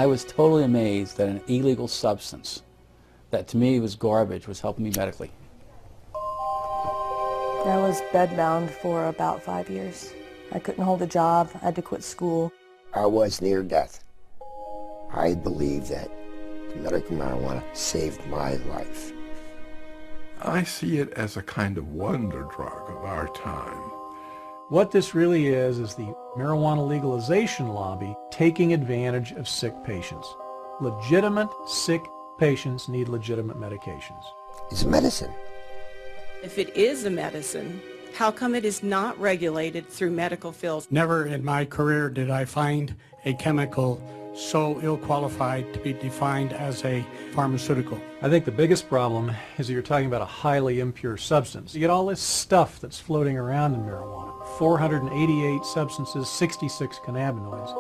I was totally amazed that an illegal substance that to me was garbage was helping me medically. I was bedbound for about 5 years. I couldn't hold a job. I had to quit school. I was near death. I believe that medical marijuana saved my life. I see it as a kind of wonder drug of our time. What this really is the marijuana legalization lobby taking advantage of sick patients. Legitimate sick patients need legitimate medications. It's medicine. If it is a medicine, how come it is not regulated through medical fields? Never in my career did I find a chemical so ill-qualified to be defined as a pharmaceutical. I think the biggest problem is that you're talking about a highly impure substance. You get all this stuff that's floating around in marijuana. 488 substances, 66 cannabinoids.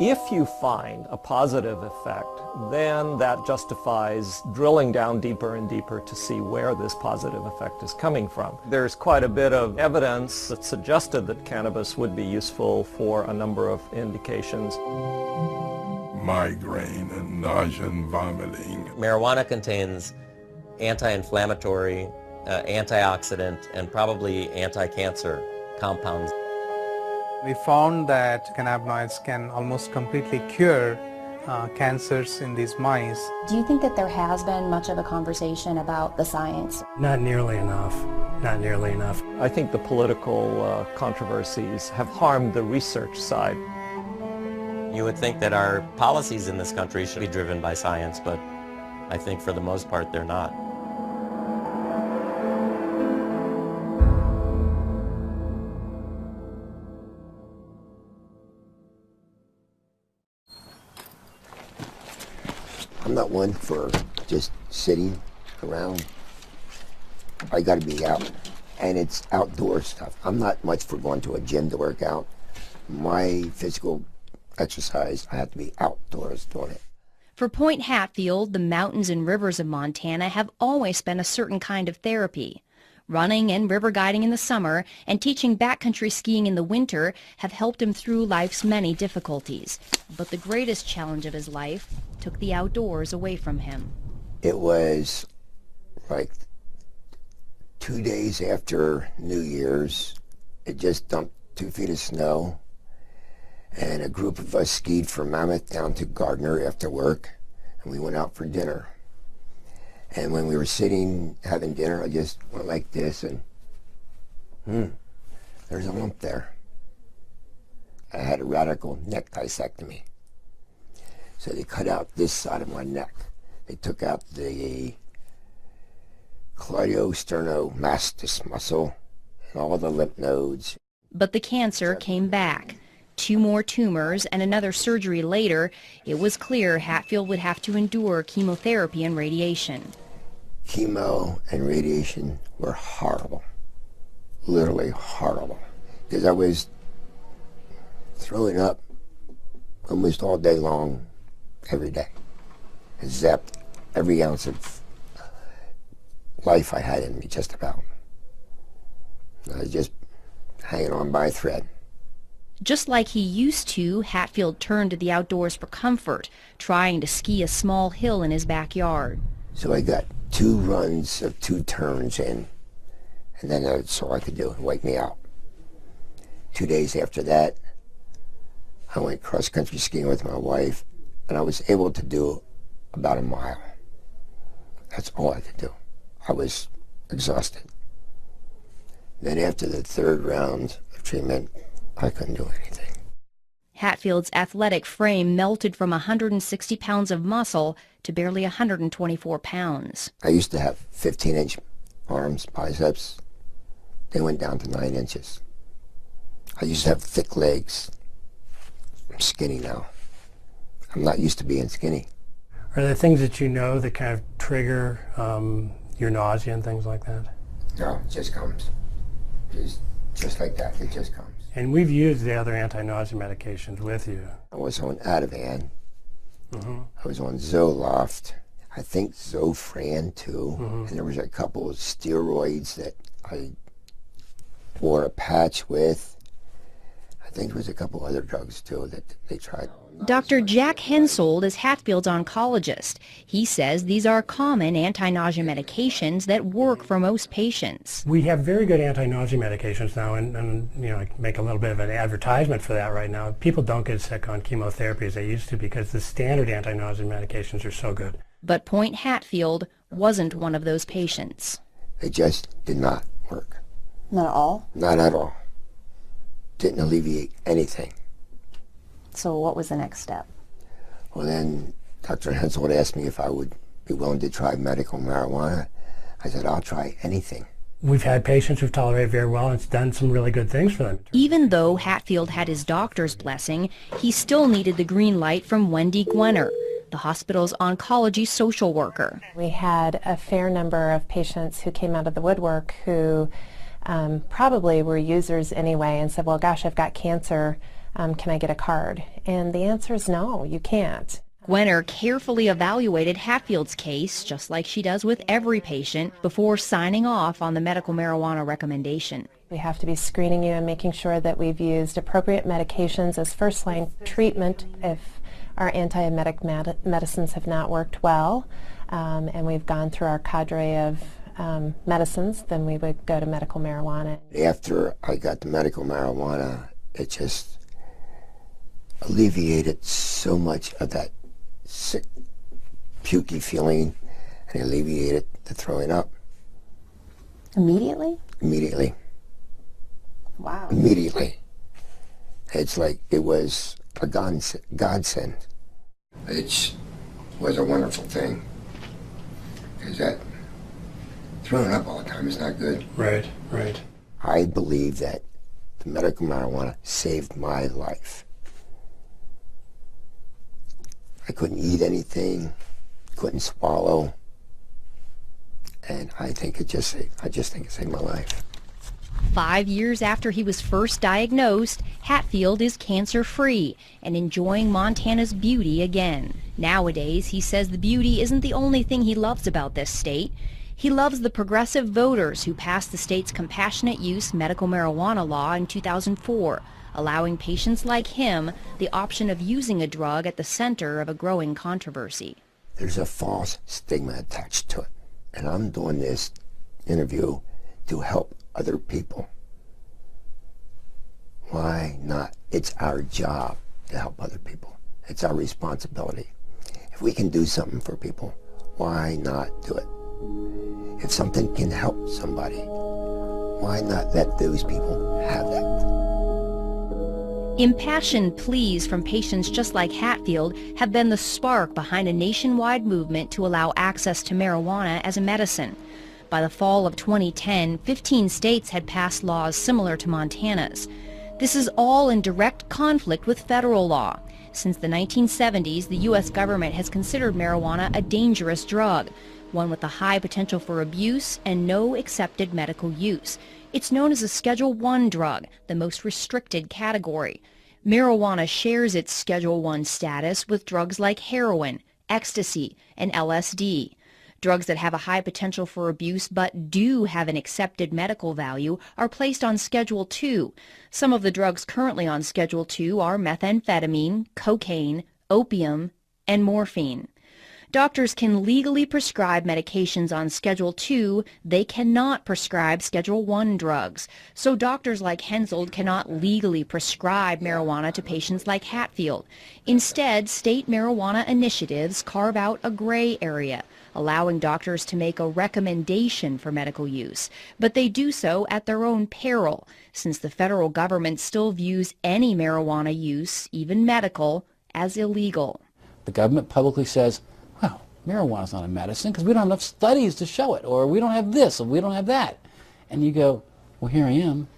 If you find a positive effect, then that justifies drilling down deeper and deeper to see where this positive effect is coming from. There's quite a bit of evidence that suggested that cannabis would be useful for a number of indications. Migraine and nausea and vomiting. Marijuana contains anti-inflammatory, antioxidant, and probably anti-cancer compounds. We found that cannabinoids can almost completely cure cancers in these mice. Do you think that there has been much of a conversation about the science? Not nearly enough. Not nearly enough. I think the political controversies have harmed the research side. You would think that our policies in this country should be driven by science, but I think for the most part they're not. I'm not one for just sitting around. I got to be out, and it's outdoor stuff. I'm not much for going to a gym to work out. My physical exercise, I have to be outdoors doing it. For Point Hatfield, the mountains and rivers of Montana have always been a certain kind of therapy. Running and river guiding in the summer and teaching backcountry skiing in the winter have helped him through life's many difficulties. But the greatest challenge of his life took the outdoors away from him. It was like 2 days after New Year's. It just dumped 2 feet of snow, and a group of us skied from Mammoth down to Gardner after work, and we went out for dinner. And when we were sitting having dinner, I just went like this, and there's a lump there. I had a radical neck discectomy. So they cut out this side of my neck. They took out the cleidosternomastus muscle and all the lymph nodes. But the cancer came back. 2 more tumors and another surgery later, it was clear Hatfield would have to endure chemotherapy and radiation. Chemo and radiation were horrible, literally horrible, because I was throwing up almost all day long, every day. I zapped every ounce of life I had in me, just about. I was just hanging on by a thread. Just like he used to, Hatfield turned to the outdoors for comfort, trying to ski a small hill in his backyard. So I got 2 runs of 2 turns in, and then that's all I could do, wipe me out. 2 days after that, I went cross-country skiing with my wife, and I was able to do about a mile. That's all I could do. I was exhausted. Then after the 3rd round of treatment, I couldn't do anything. Hatfield's athletic frame melted from 160 pounds of muscle to barely 124 pounds. I used to have 15-inch arms, biceps. They went down to 9 inches. I used to have thick legs. I'm skinny now. I'm not used to being skinny. Are there things that you know that kind of trigger your nausea and things like that? No, it just comes. Just like that, it just comes. And we've used the other anti-nausea medications with you. I was on Ativan. I was on Zoloft. I think Zofran too. And there was a couple of steroids that I wore a patch with. I think there was a couple other drugs too that they tried. Dr. Jack Hensold is Hatfield's oncologist. He says these are common anti-nausea medications that work for most patients. We have very good anti-nausea medications now, and you know, I make a little bit of an advertisement for that right now. People don't get sick on chemotherapy as they used to because the standard anti-nausea medications are so good. But Point Hatfield wasn't one of those patients. They just did not work. Not at all? Not at all. Didn't alleviate anything. So what was the next step? Well, then Dr. Hensold asked me if I would be willing to try medical marijuana. I said, I'll try anything. We've had patients who've tolerated very well, and it's done some really good things for them. Even though Hatfield had his doctor's blessing, he still needed the green light from Wendy Gwenner, the hospital's oncology social worker. We had a fair number of patients who came out of the woodwork who probably were users anyway and said, well, gosh, I've got cancer. Can I get a card? And the answer is no, you can't. Gwenner carefully evaluated Hatfield's case, just like she does with every patient, before signing off on the medical marijuana recommendation. We have to be screening you and making sure that we've used appropriate medications as first-line treatment if our antiemetic medicines have not worked well, and we've gone through our cadre of medicines, then we would go to medical marijuana. After I got the medical marijuana, it just alleviated so much of that sick, pukey feeling, and alleviated the throwing up. Immediately? Immediately. Wow. Immediately. It's like it was a godsend. It was a wonderful thing. Because that throwing up all the time is not good. Right, right. I believe that the medical marijuana saved my life. I couldn't eat anything, couldn't swallow, and I just think it saved my life. 5 years after he was first diagnosed, Hatfield is cancer-free and enjoying Montana's beauty again. Nowadays, he says the beauty isn't the only thing he loves about this state. He loves the progressive voters who passed the state's compassionate use medical marijuana law in 2004, allowing patients like him the option of using a drug at the center of a growing controversy. There's a false stigma attached to it, and I'm doing this interview to help other people. Why not? It's our job to help other people. It's our responsibility. If we can do something for people, why not do it? If something can help somebody, why not let those people have that? Impassioned pleas from patients just like Hatfield have been the spark behind a nationwide movement to allow access to marijuana as a medicine. By the fall of 2010, 15 states had passed laws similar to Montana's. This is all in direct conflict with federal law. Since the 1970s, the U.S. government has considered marijuana a dangerous drug, one with a high potential for abuse and no accepted medical use. It's known as a Schedule I drug, the most restricted category. Marijuana shares its Schedule I status with drugs like heroin, ecstasy, and LSD. Drugs that have a high potential for abuse but do have an accepted medical value are placed on Schedule II. Some of the drugs currently on Schedule II are methamphetamine, cocaine, opium, and morphine. Doctors can legally prescribe medications on Schedule II. They cannot prescribe Schedule I drugs. So doctors like Hensold cannot legally prescribe marijuana to patients like Hatfield. Instead, state marijuana initiatives carve out a gray area, allowing doctors to make a recommendation for medical use. But they do so at their own peril, since the federal government still views any marijuana use, even medical, as illegal. The government publicly says, well, marijuana's not a medicine because we don't have enough studies to show it, or we don't have this, or we don't have that. And you go, well, here I am.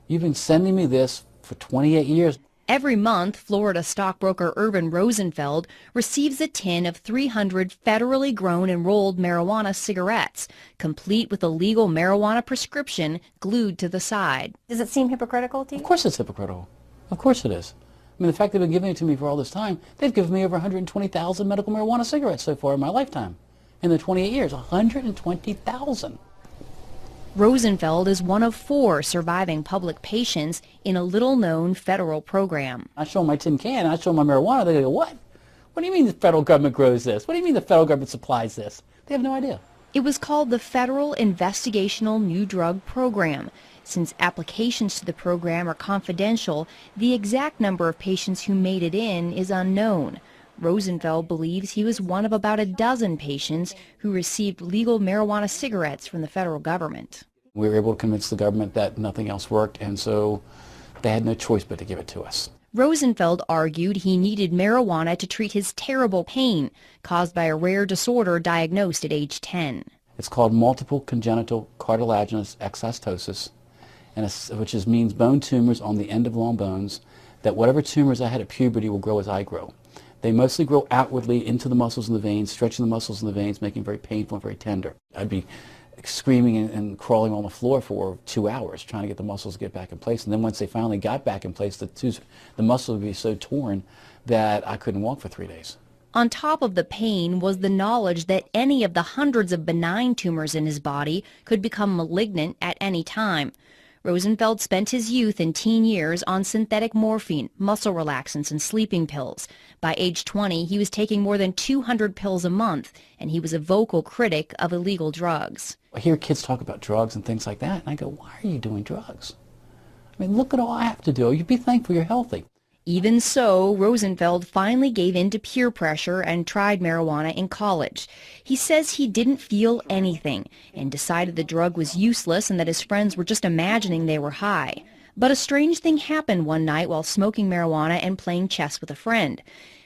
You've been sending me this for 28 years. Every month, Florida stockbroker Irvin Rosenfeld receives a tin of 300 federally grown and rolled marijuana cigarettes, complete with a legal marijuana prescription glued to the side. Does it seem hypocritical to you? Of course it's hypocritical. Of course it is. I mean, the fact they've been giving it to me for all this time, they've given me over 120,000 medical marijuana cigarettes so far in my lifetime. In the 28 years, 120,000. Rosenfeld is one of 4 surviving public patients in a little-known federal program. I show them my tin can, I show them my marijuana, they go, what? What do you mean the federal government grows this? What do you mean the federal government supplies this? They have no idea. It was called the Federal Investigational New Drug Program. Since applications to the program are confidential, the exact number of patients who made it in is unknown. Rosenfeld believes he was one of about a dozen patients who received legal marijuana cigarettes from the federal government. We were able to convince the government that nothing else worked, and so they had no choice but to give it to us. Rosenfeld argued he needed marijuana to treat his terrible pain caused by a rare disorder diagnosed at age 10. It's called multiple congenital cartilaginous exostosis, which means bone tumors on the end of long bones, that whatever tumors I had at puberty will grow as I grow. They mostly grow outwardly into the muscles and the veins, stretching the muscles and the veins, making it very painful and very tender. I'd be screaming and crawling on the floor for 2 hours trying to get the muscles to get back in place. And then once they finally got back in place, the muscle would be so torn that I couldn't walk for 3 days. On top of the pain was the knowledge that any of the hundreds of benign tumors in his body could become malignant at any time. Rosenfeld spent his youth and teen years on synthetic morphine, muscle relaxants, and sleeping pills. By age 20, he was taking more than 200 pills a month, and he was a vocal critic of illegal drugs. I hear kids talk about drugs and things like that, and I go, why are you doing drugs? I mean, look at all I have to do. You'd be thankful you're healthy. Even so, Rosenfeld finally gave in to peer pressure and tried marijuana in college. He says he didn't feel anything and decided the drug was useless and that his friends were just imagining they were high. But a strange thing happened one night while smoking marijuana and playing chess with a friend.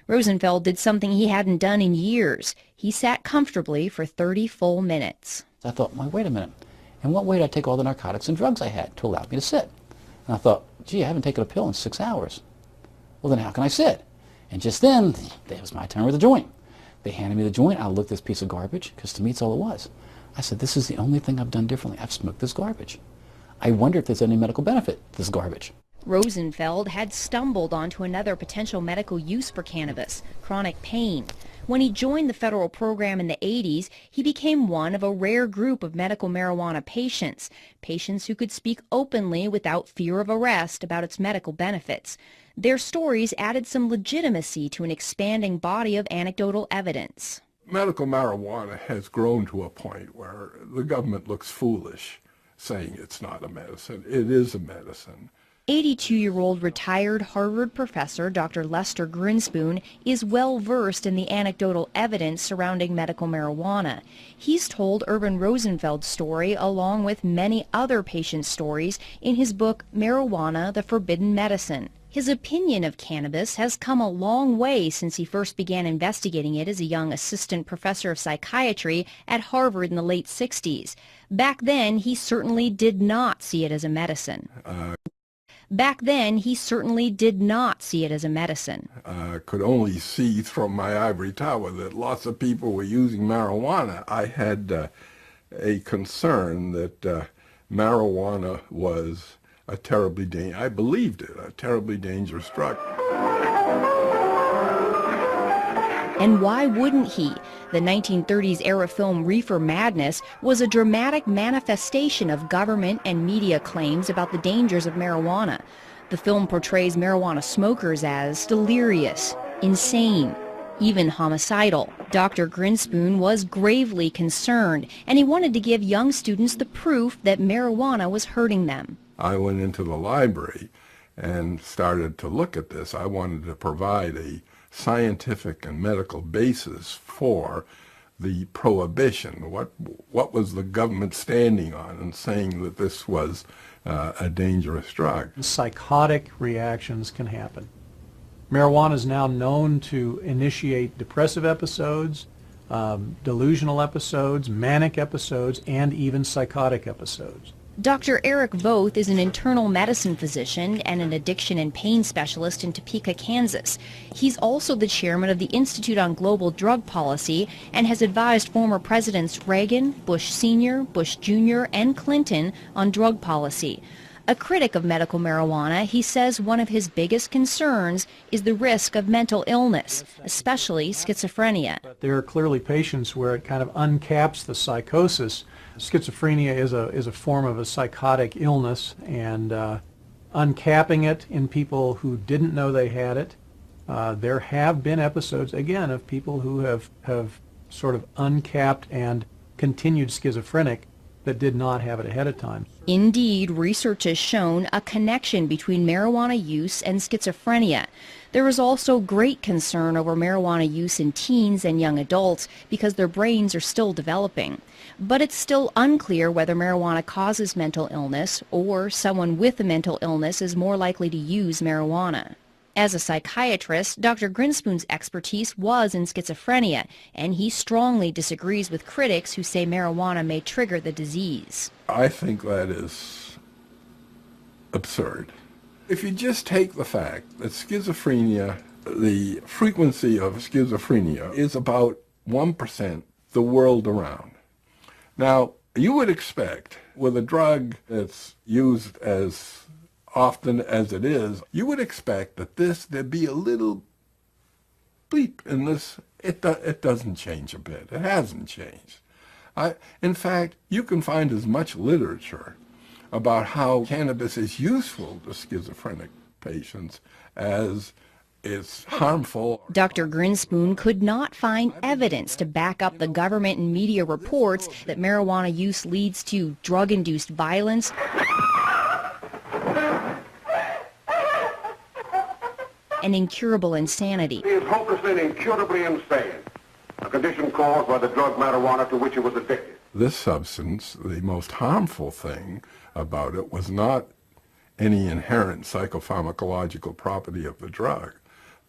Rosenfeld did something he hadn't done in years. He sat comfortably for 30 full minutes. I thought, well, wait a minute. In what way did I take all the narcotics and drugs I had to allow me to sit? And I thought, gee, I haven't taken a pill in 6 hours. Well, then how can I sit? And just then, it was my turn with the joint. They handed me the joint. I looked at this piece of garbage, because to me it's all it was. I said, this is the only thing I've done differently. I've smoked this garbage. I wonder if there's any medical benefit to this garbage. Rosenfeld had stumbled onto another potential medical use for cannabis, chronic pain. When he joined the federal program in the 80s, he became one of a rare group of medical marijuana patients who could speak openly without fear of arrest about its medical benefits. Their stories added some legitimacy to an expanding body of anecdotal evidence. Medical marijuana has grown to a point where the government looks foolish saying it's not a medicine. It is a medicine. 82-year-old retired Harvard professor Dr. Lester Grinspoon is well-versed in the anecdotal evidence surrounding medical marijuana. He's told Urban Rosenfeld's story along with many other patient stories in his book Marijuana, the Forbidden Medicine. His opinion of cannabis has come a long way since he first began investigating it as a young assistant professor of psychiatry at Harvard in the late 60s. Back then, he certainly did not see it as a medicine. Could only see from my ivory tower that lots of people were using marijuana. I had a concern that marijuana was a terribly dangerous, I believed it, a terribly dangerous drug. And why wouldn't he? The 1930s era film Reefer Madness was a dramatic manifestation of government and media claims about the dangers of marijuana. The film portrays marijuana smokers as delirious, insane, even homicidal. Dr. Grinspoon was gravely concerned, and he wanted to give young students the proof that marijuana was hurting them. I went into the library and started to look at this. I wanted to provide a scientific and medical basis for the prohibition. What was the government standing on and saying that this was a dangerous drug? Psychotic reactions can happen. Marijuana is now known to initiate depressive episodes, delusional episodes, manic episodes, and even psychotic episodes. Dr. Eric Voth is an internal medicine physician and an addiction and pain specialist in Topeka, Kansas. He's also the chairman of the Institute on Global Drug Policy and has advised former presidents Reagan, Bush Sr., Bush Jr., and Clinton on drug policy. A critic of medical marijuana, he says one of his biggest concerns is the risk of mental illness, especially schizophrenia. There are clearly patients where it kind of uncaps the psychosis. Schizophrenia is a form of a psychotic illness, and uncapping it in people who didn't know they had it. There have been episodes, again, of people who have sort of uncapped and continued schizophrenic that did not have it ahead of time. Indeed, research has shown a connection between marijuana use and schizophrenia. There is also great concern over marijuana use in teens and young adults because their brains are still developing. But it's still unclear whether marijuana causes mental illness or someone with a mental illness is more likely to use marijuana. As a psychiatrist, Dr. Grinspoon's expertise was in schizophrenia, and he strongly disagrees with critics who say marijuana may trigger the disease. I think that is absurd. If you just take the fact that schizophrenia, the frequency of schizophrenia is about 1% the world around. Now, you would expect with a drug that's used as often as it is, you would expect that there'd be a little bleep in this. It doesn't change a bit. It hasn't changed. In fact, you can find as much literature about how cannabis is useful to schizophrenic patients as it's harmful. Dr. Grinspoon could not find evidence to back up the government and media reports that marijuana use leads to drug-induced violence, and incurable insanity. He is hopelessly and incurably insane, a condition caused by the drug marijuana to which he was addicted. This substance, the most harmful thing about it was not any inherent psychopharmacological property of the drug,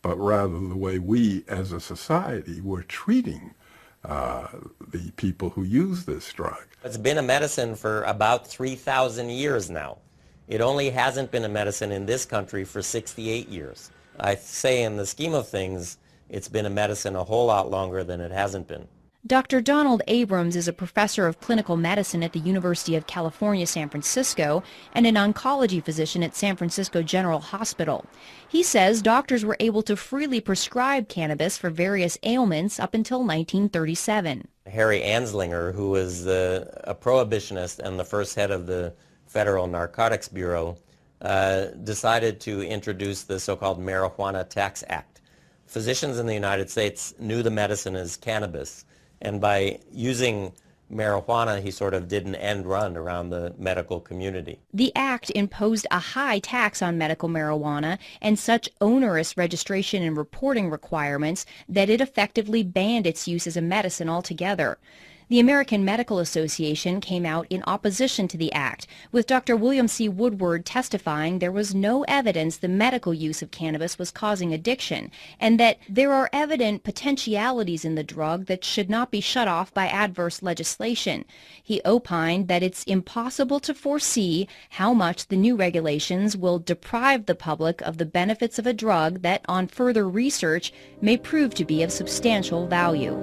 but rather the way we as a society were treating the people who use this drug. It's been a medicine for about 3,000 years now. It only hasn't been a medicine in this country for 68 years. I say in the scheme of things, it's been a medicine a whole lot longer than it hasn't been. Dr. Donald Abrams is a professor of clinical medicine at the University of California, San Francisco, and an oncology physician at San Francisco General Hospital. He says doctors were able to freely prescribe cannabis for various ailments up until 1937. Harry Anslinger, who was a prohibitionist and the first head of the Federal Narcotics Bureau, decided to introduce the so-called Marijuana Tax Act. Physicians in the United States knew the medicine as cannabis, and by using marijuana, he sort of did an end run around the medical community. The act imposed a high tax on medical marijuana and such onerous registration and reporting requirements that it effectively banned its use as a medicine altogether. The American Medical Association came out in opposition to the act, with Dr. William C. Woodward testifying there was no evidence the medical use of cannabis was causing addiction, and that there are evident potentialities in the drug that should not be shut off by adverse legislation. He opined that it's impossible to foresee how much the new regulations will deprive the public of the benefits of a drug that, on further research, may prove to be of substantial value.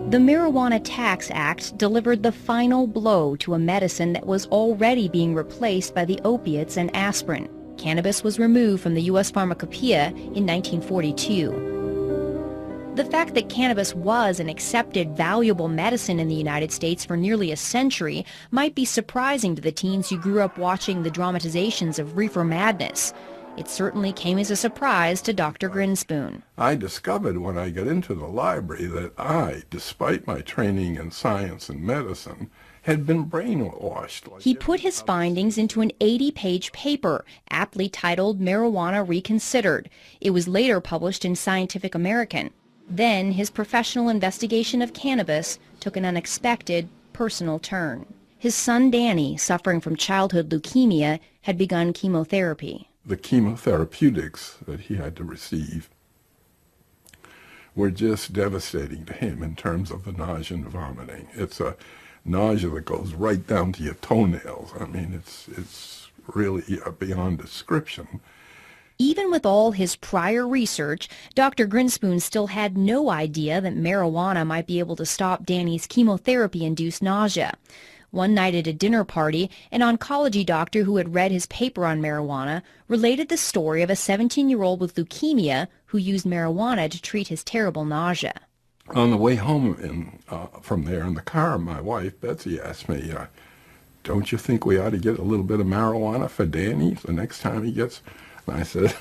The Marijuana Tax Act delivered the final blow to a medicine that was already being replaced by the opiates and aspirin. Cannabis was removed from the U.S. Pharmacopoeia in 1942. The fact that cannabis was an accepted, valuable medicine in the United States for nearly a century might be surprising to the teens who grew up watching the dramatizations of reefer madness. It certainly came as a surprise to Dr. Grinspoon. I discovered when I got into the library that I, despite my training in science and medicine, had been brainwashed. He put his findings into an 80-page paper, aptly titled Marijuana Reconsidered. It was later published in Scientific American. Then his professional investigation of cannabis took an unexpected, personal turn. His son Danny, suffering from childhood leukemia, had begun chemotherapy. The chemotherapeutics that he had to receive were just devastating to him in terms of the nausea and vomiting. It's a nausea that goes right down to your toenails. I mean, it's really beyond description. Even with all his prior research, Dr. Grinspoon still had no idea that marijuana might be able to stop Danny's chemotherapy-induced nausea. One night at a dinner party, an oncology doctor who had read his paper on marijuana related the story of a 17-year-old with leukemia who used marijuana to treat his terrible nausea. On the way home from there in the car, my wife, Betsy, asked me, don't you think we ought to get a little bit of marijuana for Danny the next time he gets... And I said,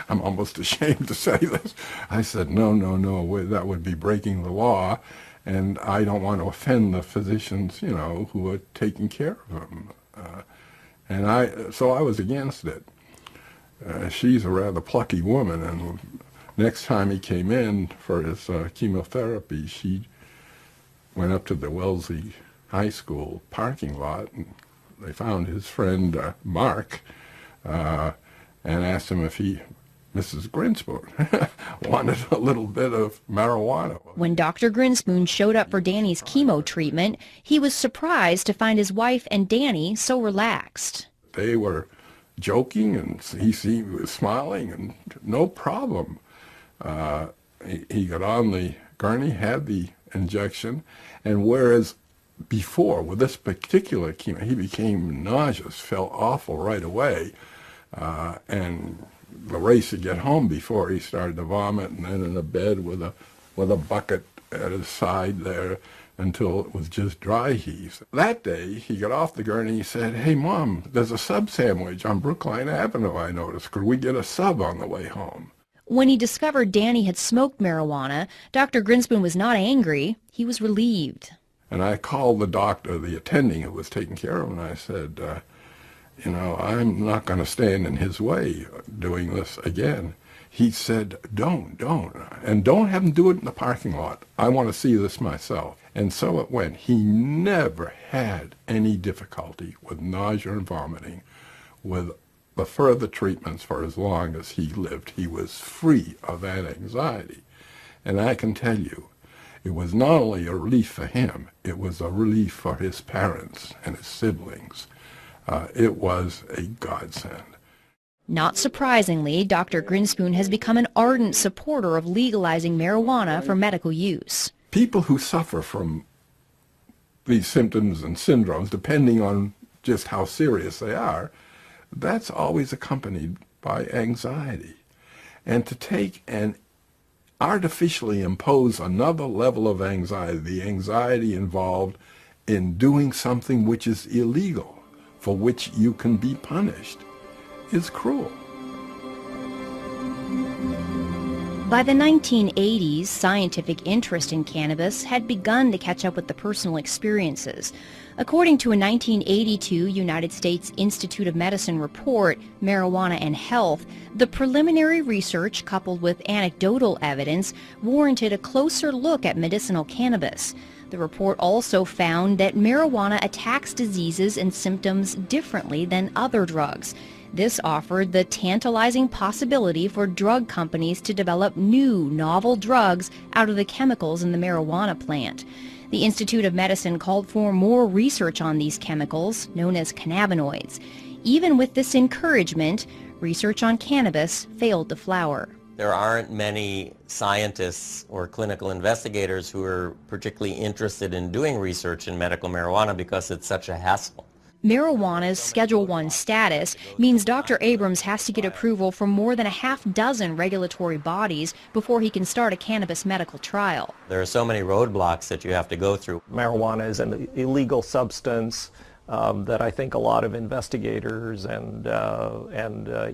I'm almost ashamed to say this. I said, no, that would be breaking the law, and I don't want to offend the physicians, who are taking care of him. So I was against it. She's a rather plucky woman, and next time he came in for his chemotherapy, she went up to the Wellesley High School parking lot, and they found his friend Mark, and asked him if Mrs. Grinspoon, wanted a little bit of marijuana. When Dr. Grinspoon showed up for Danny's chemo treatment, he was surprised to find his wife and Danny so relaxed. They were joking, and he was smiling, and no problem. He got on the gurney, had the injection, and whereas before, with this particular chemo, he became nauseous, felt awful right away, and the race to get home before he started to vomit, and then in a bed with a bucket at his side there until it was just dry heaves. That day, he got off the gurney, he said, "Hey, Mom, there's a sub sandwich on Brookline Avenue, I noticed. Could we get a sub on the way home?" When he discovered Danny had smoked marijuana, Dr. Grinspoon was not angry. He was relieved. And I called the doctor, the attending who was taking care of him, and I said, I'm not going to stand in his way doing this again. He said, don't. And don't have him do it in the parking lot. I want to see this myself. And so it went. He never had any difficulty with nausea and vomiting. With the further treatments for as long as he lived, he was free of that anxiety. And I can tell you, it was not only a relief for him, it was a relief for his parents and his siblings. It was a godsend. Not surprisingly, Dr. Grinspoon has become an ardent supporter of legalizing marijuana for medical use. People who suffer from these symptoms and syndromes, depending on just how serious they are, that's always accompanied by anxiety. And to take and artificially impose another level of anxiety, the anxiety involved in doing something which is illegal, for which you can be punished, is cruel. By the 1980s, scientific interest in cannabis had begun to catch up with the personal experiences. According to a 1982 United States Institute of Medicine report, Marijuana and Health, the preliminary research coupled with anecdotal evidence warranted a closer look at medicinal cannabis. The report also found that marijuana attacks diseases and symptoms differently than other drugs. This offered the tantalizing possibility for drug companies to develop new, novel drugs out of the chemicals in the marijuana plant. The Institute of Medicine called for more research on these chemicals, known as cannabinoids. Even with this encouragement, research on cannabis failed to flower. There aren't many scientists or clinical investigators who are particularly interested in doing research in medical marijuana because it's such a hassle. Marijuana's Schedule I status means Dr. Abrams has to get approval from more than a half dozen regulatory bodies before he can start a cannabis medical trial. There are so many roadblocks that you have to go through. Marijuana is an illegal substance that I think a lot of investigators and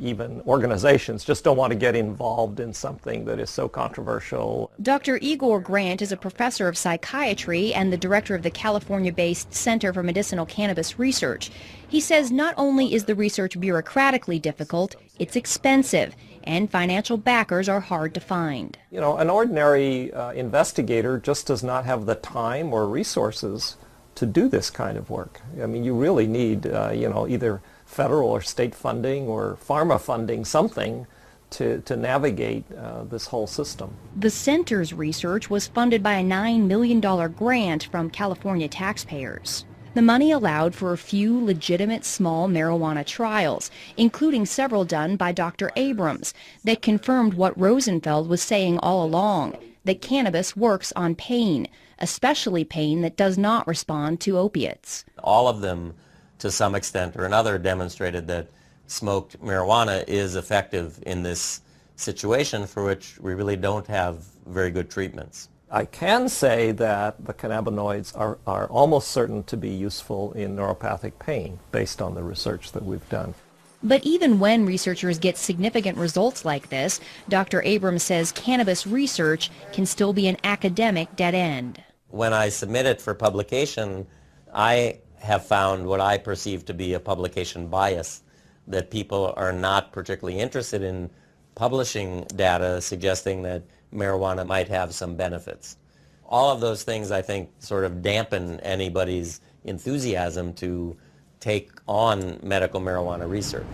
even organizations just don't want to get involved in something that is so controversial. Dr. Igor Grant is a professor of psychiatry and the director of the California-based Center for Medicinal Cannabis Research. He says not only is the research bureaucratically difficult, it's expensive, and financial backers are hard to find. You know, an ordinary investigator just does not have the time or resources to do this kind of work. I mean, you really need, either federal or state funding or pharma funding, something to navigate this whole system. The center's research was funded by a $9 million grant from California taxpayers. The money allowed for a few legitimate small marijuana trials, including several done by Dr. Abrams, that confirmed what Rosenfeld was saying all along, that cannabis works on pain, especially pain that does not respond to opiates. All of them, to some extent or another, demonstrated that smoked marijuana is effective in this situation for which we really don't have very good treatments. I can say that the cannabinoids are almost certain to be useful in neuropathic pain based on the research that we've done. But even when researchers get significant results like this, Dr. Abrams says cannabis research can still be an academic dead end. When I submit it for publication, I have found what I perceive to be a publication bias, that people are not particularly interested in publishing data suggesting that marijuana might have some benefits. All of those things, I think, sort of dampen anybody's enthusiasm to take on medical marijuana research.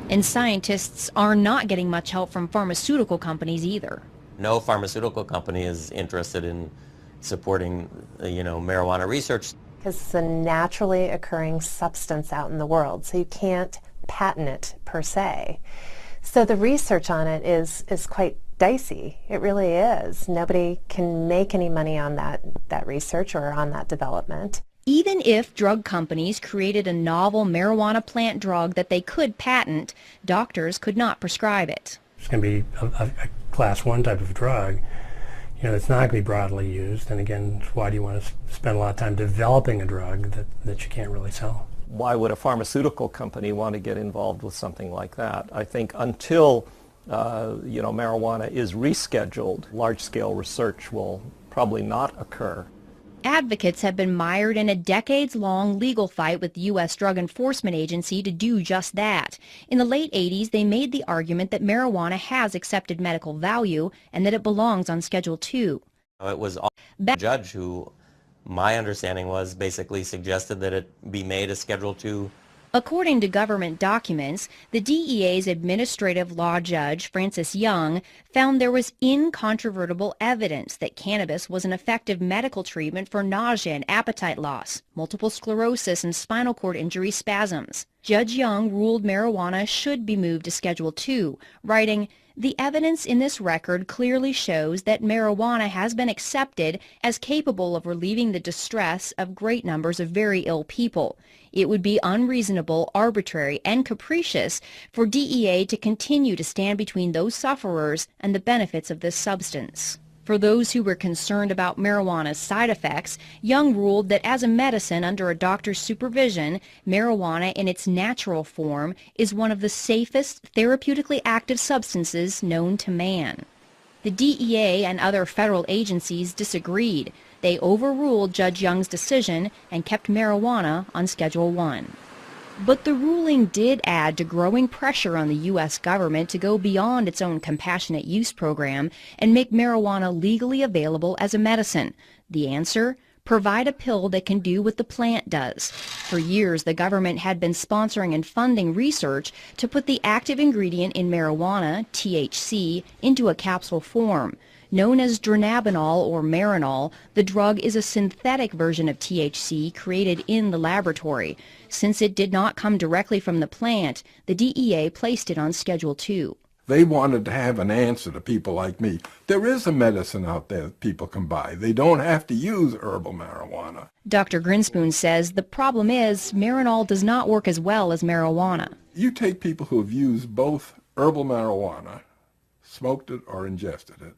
And scientists are not getting much help from pharmaceutical companies either. No pharmaceutical company is interested in supporting, marijuana research. Because it's a naturally occurring substance out in the world, so you can't patent it per se. So the research on it is quite dicey. It really is. Nobody can make any money on that research or on that development. Even if drug companies created a novel marijuana plant drug that they could patent, doctors could not prescribe it. It's going to be a class 1 type of drug. It's not going to be broadly used. And again, why do you want to spend a lot of time developing a drug that you can't really sell? Why would a pharmaceutical company want to get involved with something like that? I think until marijuana is rescheduled, large-scale research will probably not occur. Advocates have been mired in a decades-long legal fight with the U.S. Drug Enforcement Agency to do just that. In the late 80s, they made the argument that marijuana has accepted medical value and that it belongs on Schedule II. It was a judge who, my understanding was, basically suggested that it be made a Schedule II. According to government documents, the DEA's administrative law judge, Francis Young, found there was incontrovertible evidence that cannabis was an effective medical treatment for nausea and appetite loss, multiple sclerosis, and spinal cord injury spasms. Judge Young ruled marijuana should be moved to Schedule II, writing, "The evidence in this record clearly shows that marijuana has been accepted as capable of relieving the distress of great numbers of very ill people. It would be unreasonable, arbitrary, and capricious for DEA to continue to stand between those sufferers and the benefits of this substance." For those who were concerned about marijuana's side effects, Young ruled that as a medicine under a doctor's supervision, marijuana in its natural form is one of the safest therapeutically active substances known to man. The DEA and other federal agencies disagreed. They overruled Judge Young's decision and kept marijuana on Schedule I. But the ruling did add to growing pressure on the U.S. government to go beyond its own compassionate use program and make marijuana legally available as a medicine. The answer? Provide a pill that can do what the plant does. For years, the government had been sponsoring and funding research to put the active ingredient in marijuana, THC, into a capsule form. Known as dronabinol or Marinol, the drug is a synthetic version of THC created in the laboratory. Since it did not come directly from the plant, the DEA placed it on Schedule II. They wanted to have an answer to people like me. There is a medicine out there that people can buy. They don't have to use herbal marijuana. Dr. Grinspoon says the problem is Marinol does not work as well as marijuana. You take people who have used both herbal marijuana, smoked it or ingested it,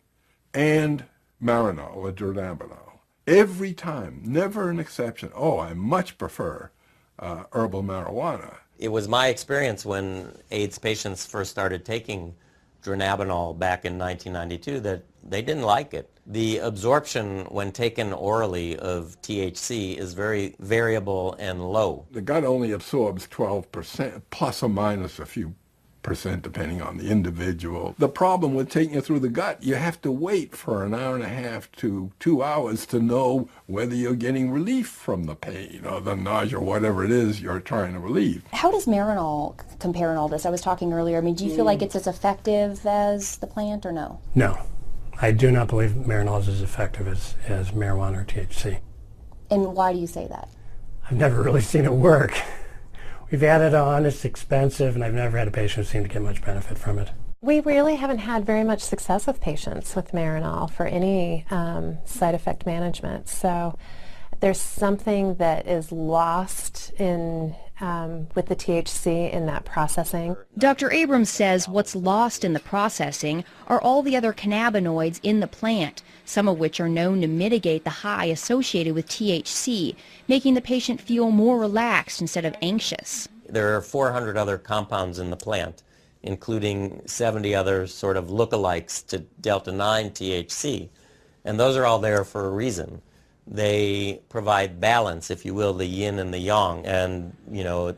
and Marinol or dronabinol. Every time, never an exception. Oh, I much prefer herbal marijuana. It was my experience when AIDS patients first started taking dronabinol back in 1992 that they didn't like it. The absorption when taken orally of THC is very variable and low. The gut only absorbs 12%, plus or minus a few percent depending on the individual. The problem with taking it through the gut, you have to wait for an hour and a half to 2 hours to know whether you're getting relief from the pain or the nausea or whatever it is you're trying to relieve. How does Marinol compare in all this? I was talking earlier. I mean, do you feel like it's as effective as the plant or no? No. I do not believe Marinol is as effective as marijuana or THC. And why do you say that? I've never really seen it work. We've added on, it's expensive, and I've never had a patient who seemed to get much benefit from it. We really haven't had very much success with patients with Marinol for any side effect management. So there's something that is lost in with the THC in that processing. Dr. Abrams says what's lost in the processing are all the other cannabinoids in the plant, some of which are known to mitigate the high associated with THC, making the patient feel more relaxed instead of anxious. There are 400 other compounds in the plant, including 70 other sort of lookalikes to delta-9 THC, and those are all there for a reason. They provide balance, if you will, the yin and the yang, and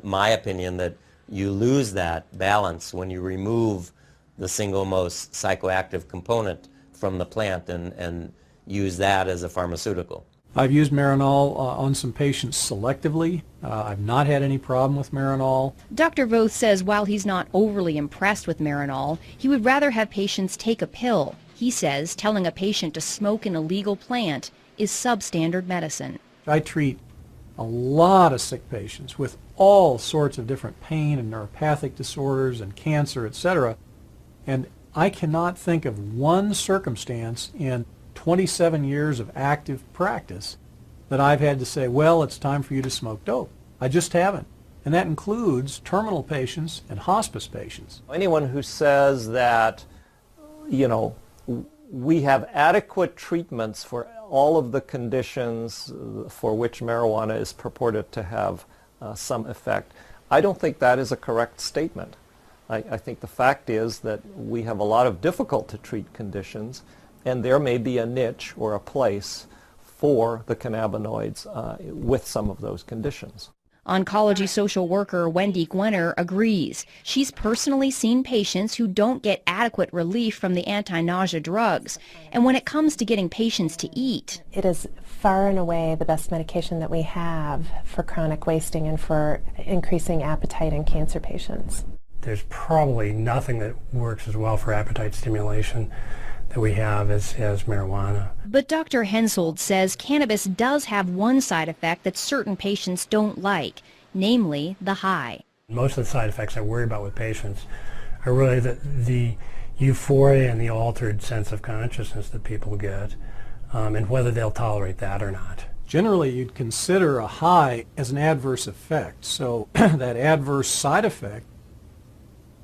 my opinion that you lose that balance when you remove the single most psychoactive component from the plant and use that as a pharmaceutical. I've used Marinol on some patients selectively. I've not had any problem with Marinol. Dr. Voth says while he's not overly impressed with Marinol, he would rather have patients take a pill. He says telling a patient to smoke an illegal plant is substandard medicine. I treat a lot of sick patients with all sorts of different pain and neuropathic disorders and cancer, etc. And I cannot think of one circumstance in 27 years of active practice that I've had to say, well, it's time for you to smoke dope. I just haven't. And that includes terminal patients and hospice patients. Anyone who says that, we have adequate treatments for all of the conditions for which marijuana is purported to have some effect, I don't think that is a correct statement. I think the fact is that we have a lot of difficult to treat conditions, and there may be a niche or a place for the cannabinoids with some of those conditions. Oncology social worker Wendy Gwenner agrees. She's personally seen patients who don't get adequate relief from the anti-nausea drugs. And when it comes to getting patients to eat, it is far and away the best medication that we have for chronic wasting and for increasing appetite in cancer patients. There's probably nothing that works as well for appetite stimulation that we have as marijuana. But Dr. Hensoldt says cannabis does have one side effect that certain patients don't like, namely the high. Most of the side effects I worry about with patients are really the euphoria and the altered sense of consciousness that people get, and whether they'll tolerate that or not. Generally, you'd consider a high as an adverse effect. So that adverse side effect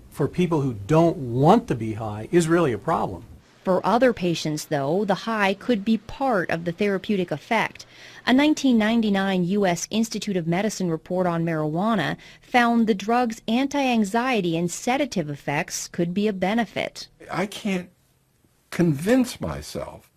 for people who don't want to be high is really a problem. For other patients, though, the high could be part of the therapeutic effect. A 1999 U.S. Institute of Medicine report on marijuana found the drug's anti-anxiety and sedative effects could be a benefit. I can't convince myself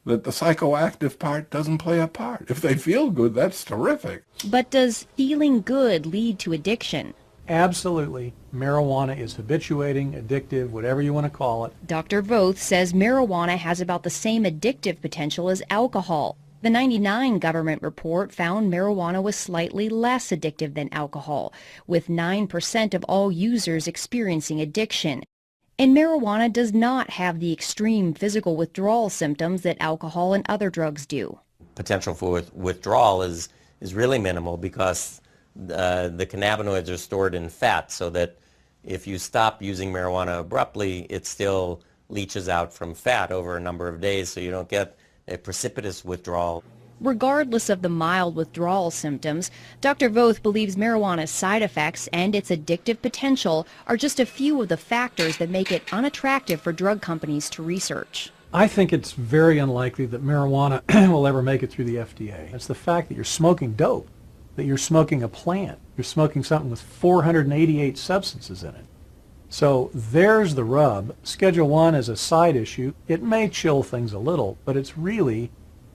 that the psychoactive part doesn't play a part. If they feel good, that's terrific. But does feeling good lead to addiction? Absolutely. Marijuana is habituating, addictive, whatever you want to call it. Dr. Voth says marijuana has about the same addictive potential as alcohol. The 1999 government report found marijuana was slightly less addictive than alcohol, with 9% of all users experiencing addiction. And marijuana does not have the extreme physical withdrawal symptoms that alcohol and other drugs do. Potential for withdrawal is really minimal because the cannabinoids are stored in fat, so that if you stop using marijuana abruptly, it still leaches out from fat over a number of days, so you don't get a precipitous withdrawal. Regardless of the mild withdrawal symptoms, Dr. Voth believes marijuana's side effects and its addictive potential are just a few of the factors that make it unattractive for drug companies to research. I think it's very unlikely that marijuana will ever make it through the FDA. It's the fact that you're smoking dope, that you're smoking a plant. You're smoking something with 488 substances in it. So there's the rub. Schedule 1 is a side issue. It may chill things a little, but it's really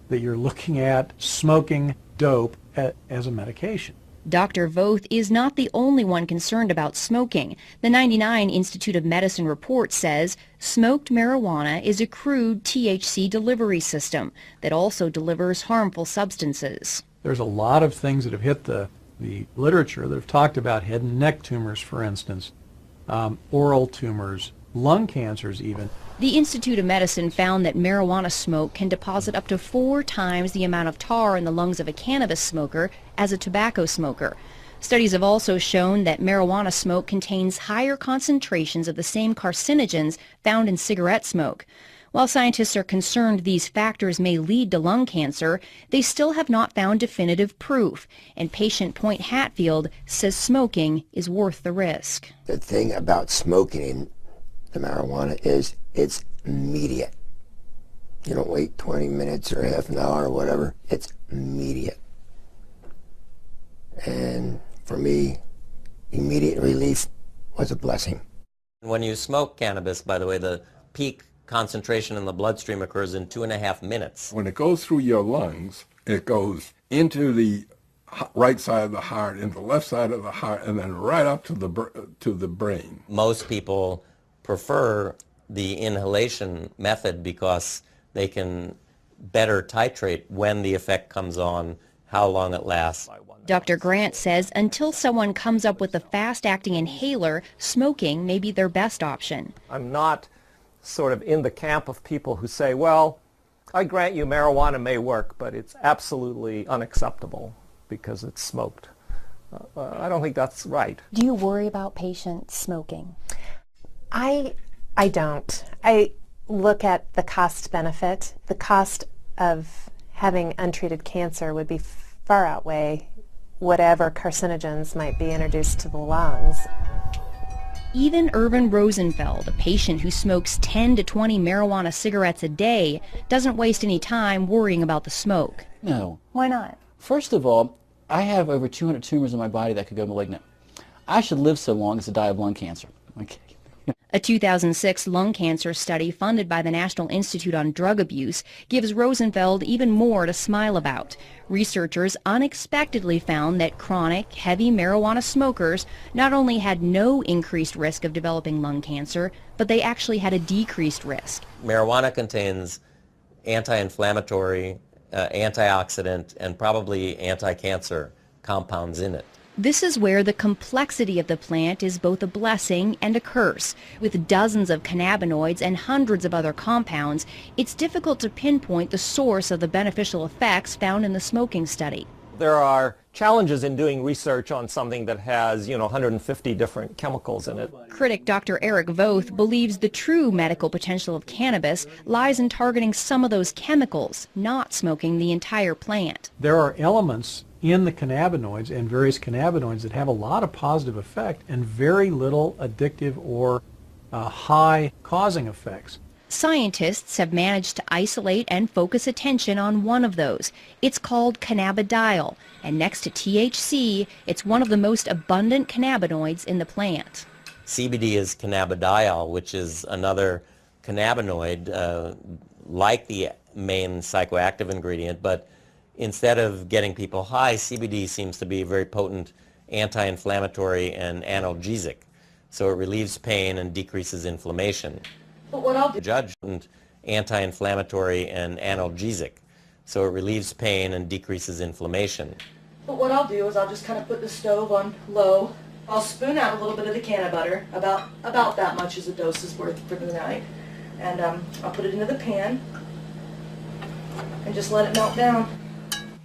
that you're looking at smoking dope as a medication. Dr. Voth is not the only one concerned about smoking. The 1999 Institute of Medicine report says smoked marijuana is a crude THC delivery system that also delivers harmful substances. There's a lot of things that have hit the literature that have talked about head and neck tumors, for instance, oral tumors, lung cancers even. The Institute of Medicine found that marijuana smoke can deposit up to 4 times the amount of tar in the lungs of a cannabis smoker as a tobacco smoker. Studies have also shown that marijuana smoke contains higher concentrations of the same carcinogens found in cigarette smoke. While scientists are concerned these factors may lead to lung cancer, they still have not found definitive proof, and patient Point Hatfield says smoking is worth the risk. The thing about smoking the marijuana is it's immediate. You don't wait 20 minutes or half an hour or whatever. It's immediate. And for me, immediate relief was a blessing. When you smoke cannabis, by the way, the peak concentration in the bloodstream occurs in 2.5 minutes. When it goes through your lungs, it goes into the right side of the heart, into the left side of the heart, and then right up to the brain. Most people prefer the inhalation method because they can better titrate when the effect comes on, how long it lasts. Dr. Grant says until someone comes up with a fast-acting inhaler, smoking may be their best option. I'm not sort of in the camp of people who say, well, I grant you marijuana may work, but it's absolutely unacceptable because it's smoked. I don't think that's right. Do you worry about patients smoking? I don't. I look at the cost benefit. The cost of having untreated cancer would be far outweigh whatever carcinogens might be introduced to the lungs. Even Irvin Rosenfeld, a patient who smokes 10 to 20 marijuana cigarettes a day, doesn't waste any time worrying about the smoke. No. Why not? First of all, I have over 200 tumors in my body that could go malignant. I should live so long as to die of lung cancer. Okay. A 2006 lung cancer study funded by the National Institute on Drug Abuse gives Rosenfeld even more to smile about. Researchers unexpectedly found that chronic, heavy marijuana smokers not only had no increased risk of developing lung cancer, but they actually had a decreased risk. Marijuana contains anti-inflammatory, antioxidant, and probably anti-cancer compounds in it. This is where the complexity of the plant is both a blessing and a curse. With dozens of cannabinoids and hundreds of other compounds, it's difficult to pinpoint the source of the beneficial effects found in the smoking study. There are challenges in doing research on something that has, 150 different chemicals in it. Critic Dr. Eric Voth believes the true medical potential of cannabis lies in targeting some of those chemicals, not smoking the entire plant. There are elements in the cannabinoids and various cannabinoids that have a lot of positive effect and very little addictive or high causing effects. Scientists have managed to isolate and focus attention on one of those. It's called cannabidiol, and next to THC, it's one of the most abundant cannabinoids in the plant. CBD is cannabidiol, which is another cannabinoid like the main psychoactive ingredient, but instead of getting people high, CBD seems to be a very potent anti-inflammatory and analgesic. So it relieves pain and decreases inflammation. But what I'll do... Judge anti-inflammatory and analgesic. So it relieves pain and decreases inflammation. But what I'll do is I'll just kind of put the stove on low. I'll spoon out a little bit of the canna butter, about that much as a dose is worth for the night. And I'll put it into the pan and just let it melt down.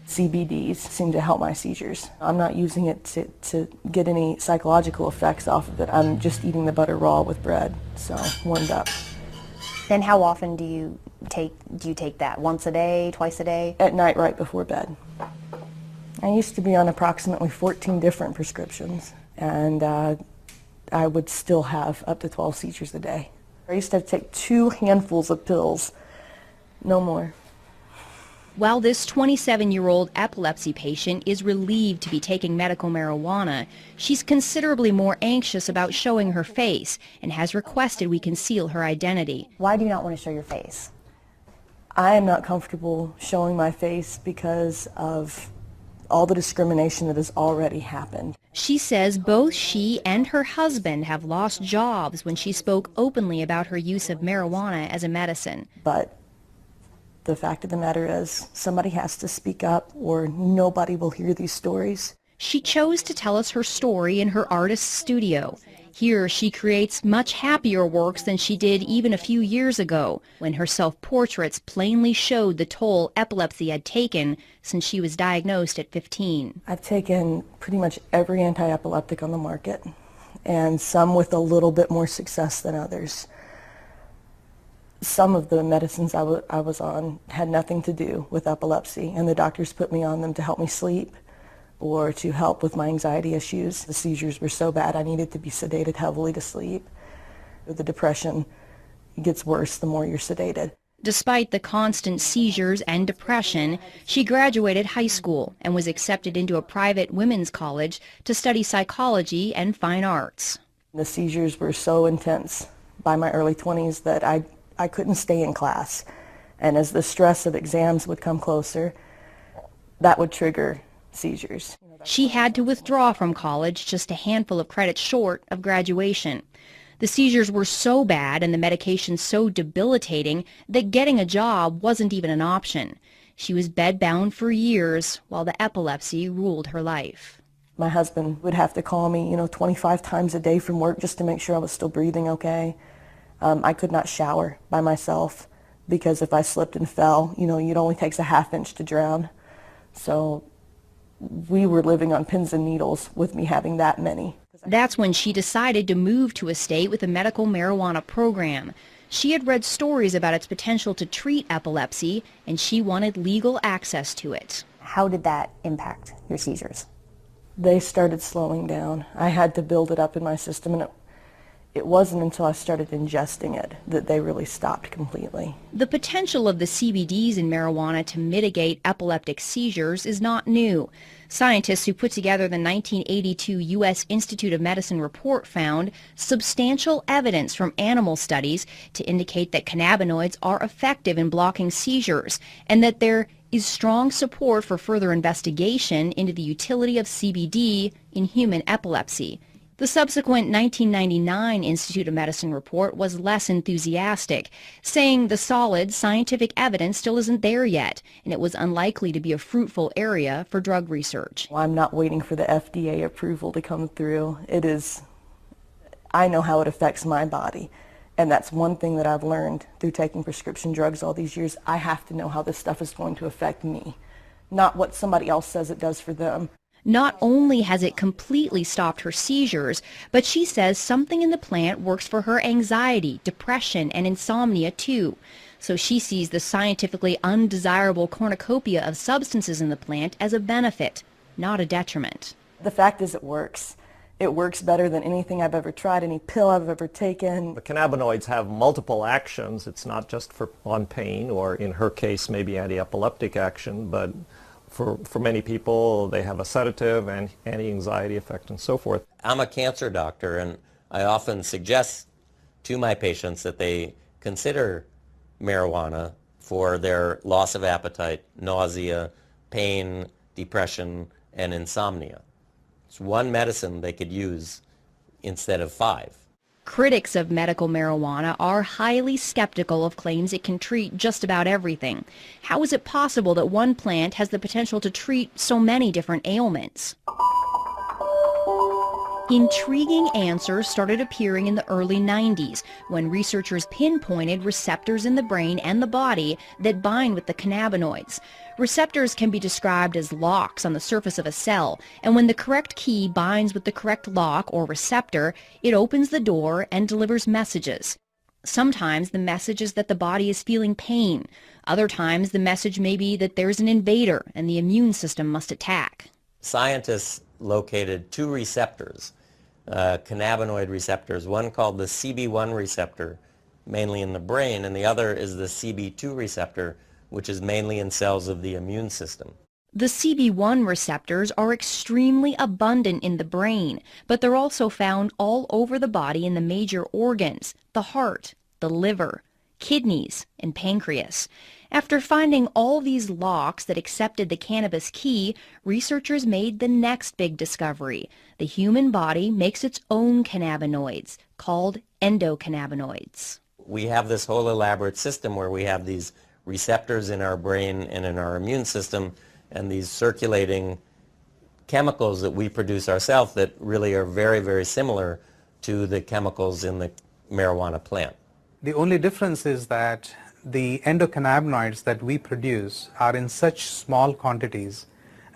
CBDs seem to help my seizures. I'm not using it to get any psychological effects off of it. I'm just eating the butter raw with bread, so warmed up. And how often do you take that? Once a day, twice a day? At night right before bed. I used to be on approximately 14 different prescriptions, and I would still have up to 12 seizures a day. I used to have to take 2 handfuls of pills, no more. While this 27-year-old epilepsy patient is relieved to be taking medical marijuana, she's considerably more anxious about showing her face and has requested we conceal her identity. Why do you not want to show your face? I am not comfortable showing my face because of all the discrimination that has already happened. She says both she and her husband have lost jobs when she spoke openly about her use of marijuana as a medicine. But the fact of the matter is, somebody has to speak up or nobody will hear these stories. She chose to tell us her story in her artist's studio. Here she creates much happier works than she did even a few years ago, when her self-portraits plainly showed the toll epilepsy had taken since she was diagnosed at 15. I've taken pretty much every anti-epileptic on the market, and some with a little bit more success than others. Some of the medicines I was on had nothing to do with epilepsy, and the doctors put me on them to help me sleep or to help with my anxiety issues. The seizures were so bad I needed to be sedated heavily to sleep. The depression gets worse the more you're sedated. Despite the constant seizures and depression, she graduated high school and was accepted into a private women's college to study psychology and fine arts. The seizures were so intense by my early 20s that I couldn't stay in class. And as the stress of exams would come closer, that would trigger seizures. She had to withdraw from college just a handful of credits short of graduation. The seizures were so bad and the medication so debilitating that getting a job wasn't even an option. She was bedbound for years while the epilepsy ruled her life. My husband would have to call me, 25 times a day from work just to make sure I was still breathing okay. I could not shower by myself because if I slipped and fell, it only takes a half inch to drown. So we were living on pins and needles with me having that many. That's when she decided to move to a state with a medical marijuana program. She had read stories about its potential to treat epilepsy, and she wanted legal access to it. How did that impact your seizures? They started slowing down. I had to build it up in my system, and it wasn't until I started ingesting it that they really stopped completely. The potential of the CBDs in marijuana to mitigate epileptic seizures is not new. Scientists who put together the 1982 U.S. Institute of Medicine report found substantial evidence from animal studies to indicate that cannabinoids are effective in blocking seizures and that there is strong support for further investigation into the utility of CBD in human epilepsy. The subsequent 1999 Institute of Medicine report was less enthusiastic, saying the solid scientific evidence still isn't there yet, and it was unlikely to be a fruitful area for drug research. I'm not waiting for the FDA approval to come through. I know how it affects my body, and that's one thing that I've learned through taking prescription drugs all these years. I have to know how this stuff is going to affect me, not what somebody else says it does for them. Not only has it completely stopped her seizures, but she says something in the plant works for her anxiety, depression, and insomnia too. So she sees the scientifically undesirable cornucopia of substances in the plant as a benefit, not a detriment. The fact is it works. It works better than anything I've ever tried, any pill I've ever taken. The cannabinoids have multiple actions. It's not just on pain, or in her case maybe anti-epileptic action, but for many people, they have a sedative and anti-anxiety effect and so forth. I'm a cancer doctor, and I often suggest to my patients that they consider marijuana for their loss of appetite, nausea, pain, depression, and insomnia. It's one medicine they could use instead of 5. Critics of medical marijuana are highly skeptical of claims it can treat just about everything. How is it possible that one plant has the potential to treat so many different ailments? Intriguing answers started appearing in the early 90s when researchers pinpointed receptors in the brain and the body that bind with the cannabinoids. Receptors can be described as locks on the surface of a cell, and when the correct key binds with the correct lock or receptor, it opens the door and delivers messages. Sometimes the message is that the body is feeling pain. Other times the message may be that there's an invader and the immune system must attack. Scientists located 2 receptors, cannabinoid receptors, one called the CB1 receptor, mainly in the brain, and the other is the CB2 receptor, which is mainly in cells of the immune system. The CB1 receptors are extremely abundant in the brain, but they're also found all over the body in the major organs, the heart, the liver, kidneys, and pancreas. After finding all these locks that accepted the cannabis key, researchers made the next big discovery. The human body makes its own cannabinoids, called endocannabinoids. We have this whole elaborate system where we have these receptors in our brain and in our immune system, and these circulating chemicals that we produce ourselves that really are very, very similar to the chemicals in the marijuana plant. The only difference is that the endocannabinoids that we produce are in such small quantities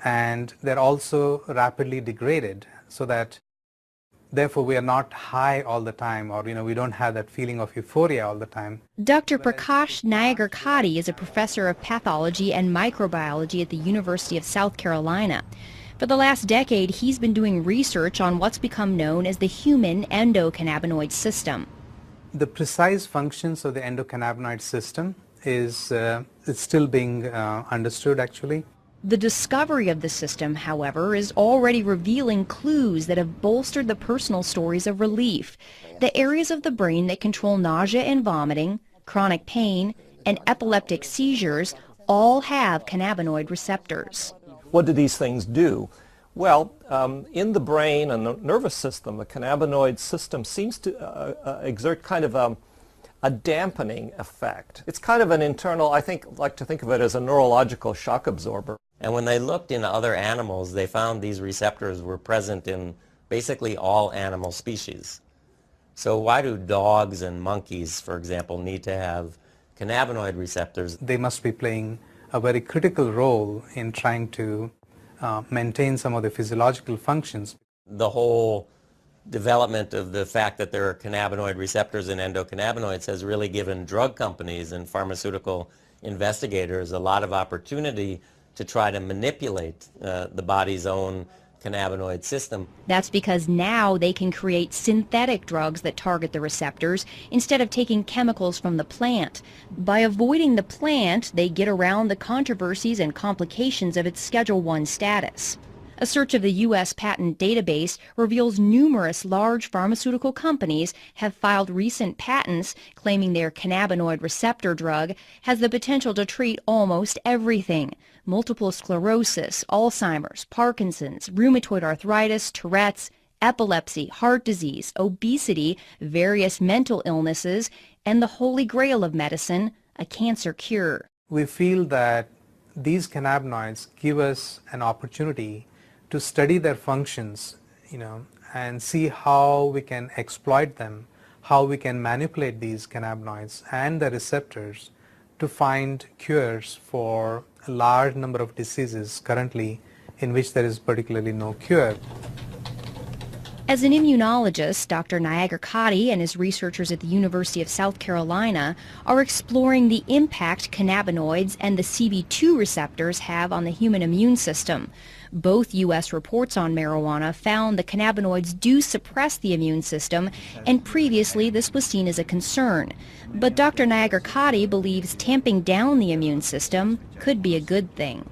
and they're also rapidly degraded, so that therefore we are not high all the time, or we don't have that feeling of euphoria all the time. Dr. Prakash Nayagarkatti is a professor of pathology and microbiology at the University of South Carolina. For the last decade, he's been doing research on what's become known as the human endocannabinoid system. The precise functions of the endocannabinoid system is it's still being understood, actually. The discovery of the system, however, is already revealing clues that have bolstered the personal stories of relief. The areas of the brain that control nausea and vomiting, chronic pain, and epileptic seizures all have cannabinoid receptors. What do these things do? Well, in the brain and the nervous system, the cannabinoid system seems to exert kind of a dampening effect. It's kind of an internal, I like to think of it as a neurological shock absorber. And when they looked in other animals, they found these receptors were present in basically all animal species. So why do dogs and monkeys, for example, need to have cannabinoid receptors? They must be playing a very critical role in trying to maintain some of the physiological functions. The whole development of the fact that there are cannabinoid receptors in endocannabinoids has really given drug companies and pharmaceutical investigators a lot of opportunity to try to manipulate the body's own cannabinoid system. That's because now they can create synthetic drugs that target the receptors instead of taking chemicals from the plant. By avoiding the plant, they get around the controversies and complications of its Schedule I status. A search of the U.S. patent database reveals numerous large pharmaceutical companies have filed recent patents claiming their cannabinoid receptor drug has the potential to treat almost everything: multiple sclerosis, Alzheimer's, Parkinson's, rheumatoid arthritis, Tourette's, epilepsy, heart disease, obesity, various mental illnesses, and the holy grail of medicine, a cancer cure. We feel that these cannabinoids give us an opportunity to study their functions, and see how we can exploit them, how we can manipulate these cannabinoids and the receptors to find cures for a large number of diseases currently in which there is particularly no cure. As an immunologist, Dr. Nayagarkatti and his researchers at the University of South Carolina are exploring the impact cannabinoids and the CB2 receptors have on the human immune system. Both U.S. reports on marijuana found the cannabinoids do suppress the immune system, and previously this was seen as a concern. But Dr. Nayagarkatti believes tamping down the immune system could be a good thing.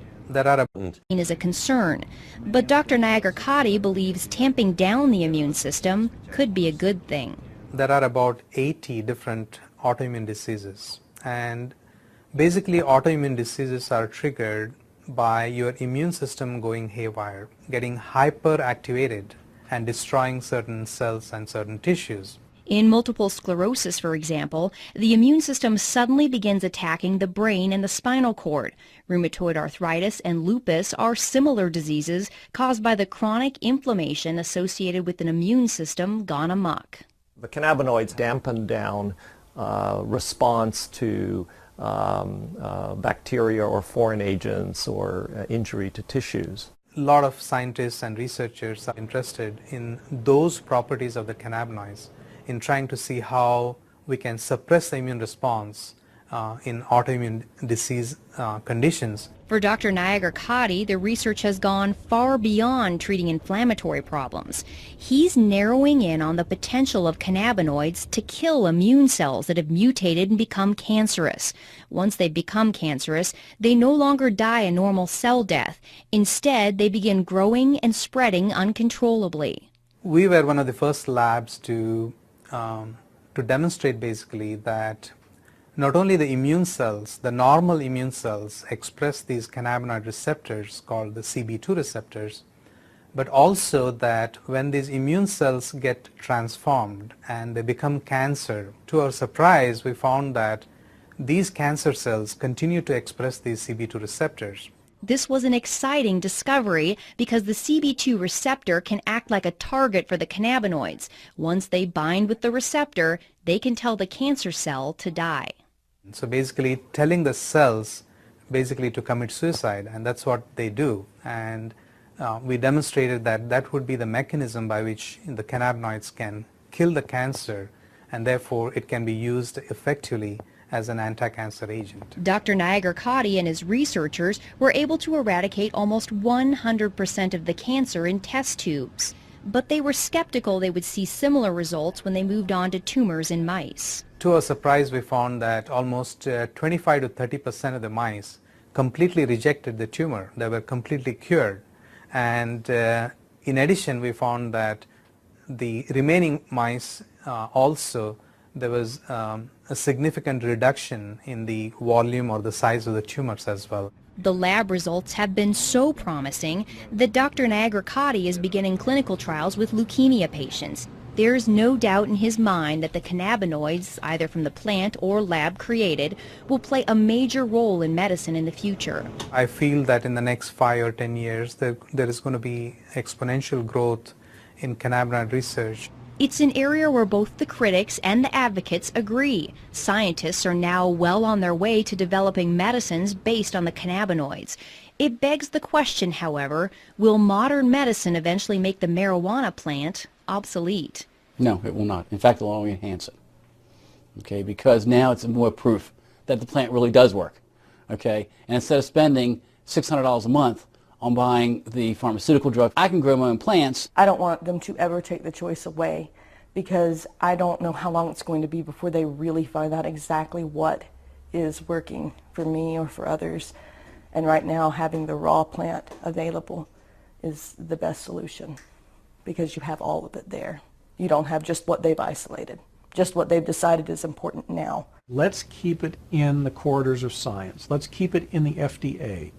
Is a concern, but Dr. Nayagarkatti believes tamping down the immune system could be a good thing. There are about 80 different autoimmune diseases, and basically autoimmune diseases are triggered by your immune system going haywire, getting hyperactivated and destroying certain cells and certain tissues. In multiple sclerosis, for example, the immune system suddenly begins attacking the brain and the spinal cord. Rheumatoid arthritis and lupus are similar diseases caused by the chronic inflammation associated with an immune system gone amok. The cannabinoids dampen down response to bacteria or foreign agents or injury to tissues. A lot of scientists and researchers are interested in those properties of the cannabinoids, in trying to see how we can suppress the immune response in autoimmune disease conditions. For Dr. Nayagarkatti, the research has gone far beyond treating inflammatory problems. He's narrowing in on the potential of cannabinoids to kill immune cells that have mutated and become cancerous. Once they become cancerous, they no longer die a normal cell death. Instead, they begin growing and spreading uncontrollably. We were one of the first labs to demonstrate basically that not only the immune cells, the normal immune cells express these cannabinoid receptors called the CB2 receptors, but also that when these immune cells get transformed and they become cancer, to our surprise we found that these cancer cells continue to express these CB2 receptors. This was an exciting discovery because the CB2 receptor can act like a target for the cannabinoids. Once they bind with the receptor, they can tell the cancer cell to die. So basically telling the cells basically to commit suicide, and that's what they do. And we demonstrated that that would be the mechanism by which the cannabinoids can kill the cancer, and therefore it can be used effectively as an anti-cancer agent. Dr. Nagar-Katti and his researchers were able to eradicate almost 100% of the cancer in test tubes. But they were skeptical they would see similar results when they moved on to tumors in mice. To our surprise, we found that almost 25 to 30% of the mice completely rejected the tumor. They were completely cured. And in addition, we found that the remaining mice also, there was a significant reduction in the volume or the size of the tumors as well. The lab results have been so promising that Dr. Nagar-Katti is beginning clinical trials with leukemia patients. There's no doubt in his mind that the cannabinoids, either from the plant or lab created, will play a major role in medicine in the future. I feel that in the next 5 or 10 years, there is going to be exponential growth in cannabinoid research. It's an area where both the critics and the advocates agree. Scientists are now well on their way to developing medicines based on the cannabinoids. It begs the question, however, will modern medicine eventually make the marijuana plant obsolete? No, it will not. In fact, it will only enhance it. Okay, because now it's more proof that the plant really does work. Okay, and instead of spending $600 a month on buying the pharmaceutical drug, I can grow my own plants. I don't want them to ever take the choice away, because I don't know how long it's going to be before they really find out exactly what is working for me or for others. And right now, having the raw plant available is the best solution, because you have all of it there. You don't have just what they've isolated, just what they've decided is important now. Let's keep it in the corridors of science. Let's keep it in the FDA.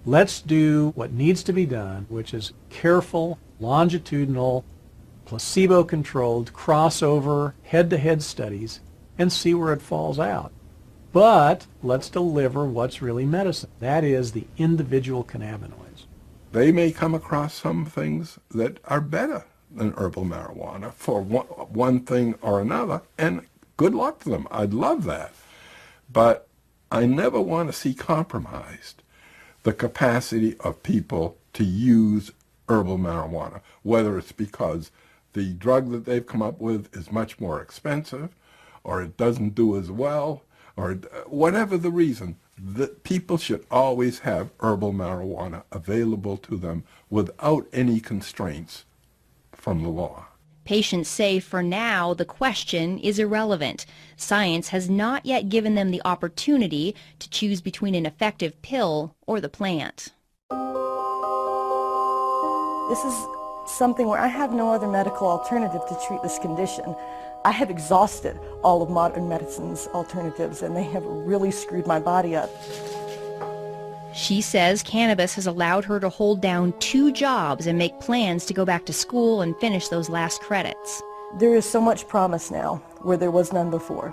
Let's do what needs to be done, which is careful, longitudinal, placebo-controlled, crossover, head-to-head studies, and see where it falls out. But let's deliver what's really medicine. That is the individual cannabinoids. They may come across some things that are better than herbal marijuana for one thing or another, and good luck to them. I'd love that. But I never want to see compromised the capacity of people to use herbal marijuana, whether it's because the drug that they've come up with is much more expensive, or it doesn't do as well, or whatever the reason. That people should always have herbal marijuana available to them without any constraints from the law. Patients say for now the question is irrelevant. Science has not yet given them the opportunity to choose between an effective pill or the plant. This is something where I have no other medical alternative to treat this condition. I have exhausted all of modern medicine's alternatives, and they have really screwed my body up. She says cannabis has allowed her to hold down 2 jobs and make plans to go back to school and finish those last credits. There is so much promise now where there was none before.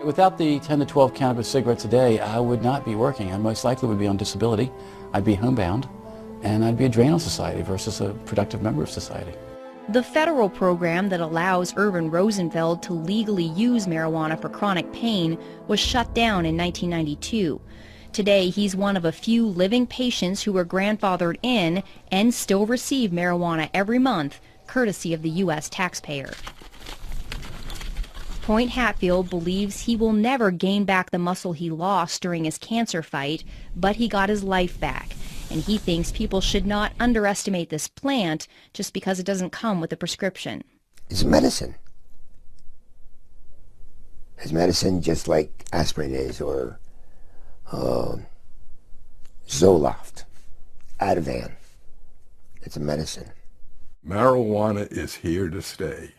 Without the 10 to 12 cannabis cigarettes a day, I would not be working. I most likely would be on disability. I'd be homebound, and I'd be a drain on society versus a productive member of society. The federal program that allows Irvin Rosenfeld to legally use marijuana for chronic pain was shut down in 1992. Today, he's one of a few living patients who were grandfathered in and still receive marijuana every month, courtesy of the U.S. taxpayer. Point Hatfield believes he will never gain back the muscle he lost during his cancer fight, but he got his life back. And he thinks people should not underestimate this plant just because it doesn't come with a prescription. It's medicine. It's medicine just like aspirin is, or Zoloft, Ativan. It's a medicine. Marijuana is here to stay.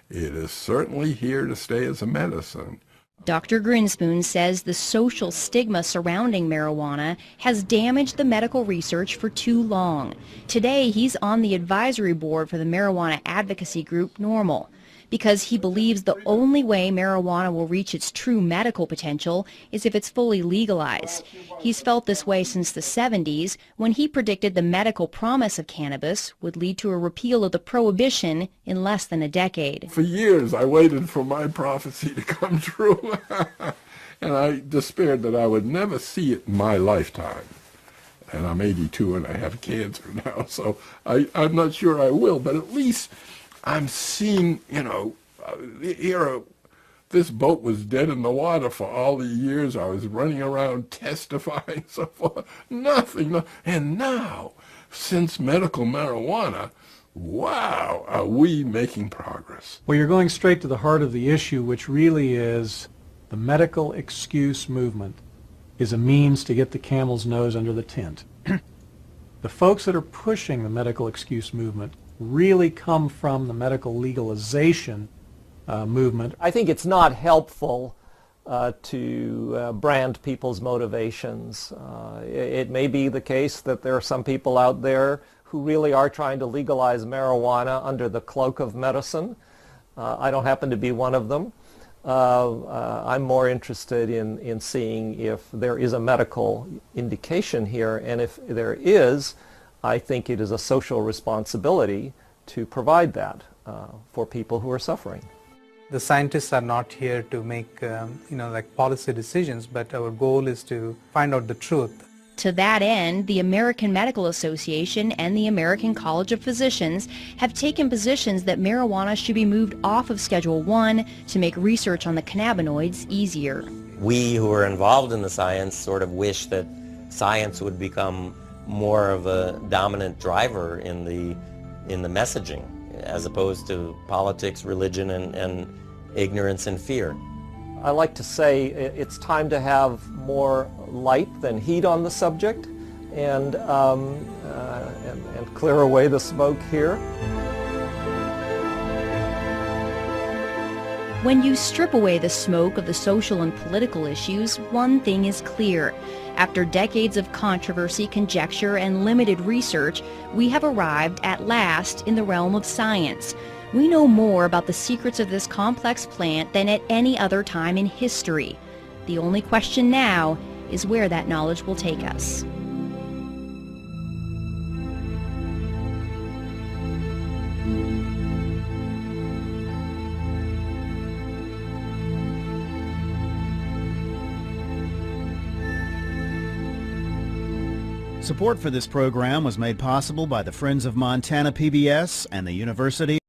It is certainly here to stay as a medicine. Dr. Grinspoon says the social stigma surrounding marijuana has damaged the medical research for too long. Today, he's on the advisory board for the marijuana advocacy group NORML, because he believes the only way marijuana will reach its true medical potential is if it's fully legalized. He's felt this way since the 70s, when he predicted the medical promise of cannabis would lead to a repeal of the prohibition in less than a decade. For years, I waited for my prophecy to come true. And I despaired that I would never see it in my lifetime. And I'm 82 and I have cancer now, so I'm not sure I will, but at least I'm seeing, this boat was dead in the water for all the years I was running around testifying, so forth. Nothing. And now, since medical marijuana, wow, are we making progress. Well, you're going straight to the heart of the issue, which really is the medical excuse movement is a means to get the camel's nose under the tent. The folks that are pushing the medical excuse movement really come from the medical legalization movement. I think it's not helpful to brand people's motivations. It may be the case that there are some people out there who really are trying to legalize marijuana under the cloak of medicine. I don't happen to be one of them. I'm more interested in seeing if there is a medical indication here, and if there is, I think it is a social responsibility to provide that for people who are suffering. The scientists are not here to make like policy decisions, but our goal is to find out the truth. To that end, the American Medical Association and the American College of Physicians have taken positions that marijuana should be moved off of Schedule I to make research on the cannabinoids easier. We who are involved in the science sort of wish that science would become more of a dominant driver in the messaging, as opposed to politics, religion, and ignorance and fear. I like to say it's time to have more light than heat on the subject, and clear away the smoke here. When you strip away the smoke of the social and political issues, one thing is clear. After decades of controversy, conjecture, and limited research, we have arrived at last in the realm of science. We know more about the secrets of this complex plant than at any other time in history. The only question now is where that knowledge will take us. Support for this program was made possible by the Friends of Montana PBS and the University